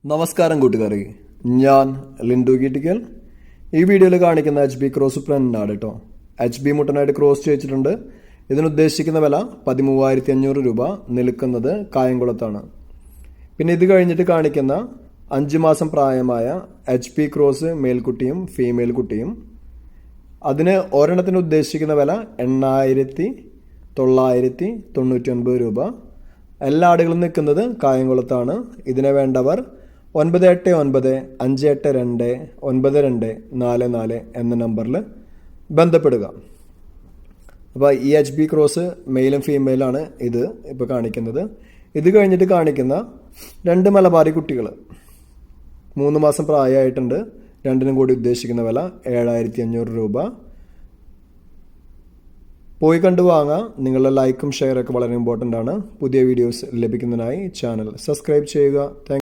നമസ്കാരം കൂട്ടുകാരെ, ഞാൻ ലിൻഡു കീറ്റിക്കൽ. ഈ വീഡിയോയിൽ കാണിക്കുന്ന HB ക്രോസ് പ്രിൻ്റാണ് കേട്ടോ. HB മുട്ടനായിട്ട് cross ചെയ്യിച്ചിട്ടുണ്ട്. ഇതിനുദ്ദേശിക്കുന്ന വില 13,500 രൂപ. നിൽക്കുന്നത് കായംകുളത്താണ്. പിന്നെ ഇത് കഴിഞ്ഞിട്ട് കാണിക്കുന്ന 5 മാസം പ്രായമായ HB ക്രോസ് മേൽക്കുട്ടിയും ഫീമെയിൽ കുട്ടിയും. അതിന് ഒരെണ്ണത്തിന് ഉദ്ദേശിക്കുന്ന വില 8,999 രൂപ. എല്ലാ ആടുകളും നിൽക്കുന്നത് കായംകുളത്താണ്. ഇതിനെ വേണ്ടവർ 9895829244 എന്ന നമ്പറിൽ ബന്ധപ്പെടുക. അപ്പോൾ ഈ HB ക്രോസ് മെയിലും ഫീമെയിലാണ് ഇത് ഇപ്പോൾ കാണിക്കുന്നത്. ഇത് കഴിഞ്ഞിട്ട് കാണിക്കുന്ന 2 മലബാറി കുട്ടികൾ 3 മാസം പ്രായമായിട്ടുണ്ട്. രണ്ടിനും കൂടി ഉദ്ദേശിക്കുന്ന വില 7,500 രൂപ. പോയി കണ്ടു വാങ്ങാം. നിങ്ങളുടെ ലൈക്കും ഷെയറൊക്കെ വളരെ ഇമ്പോർട്ടൻ്റ് ആണ്. പുതിയ വീഡിയോസ് ലഭിക്കുന്നതിനായി ചാനൽ സബ്സ്ക്രൈബ് ചെയ്യുക.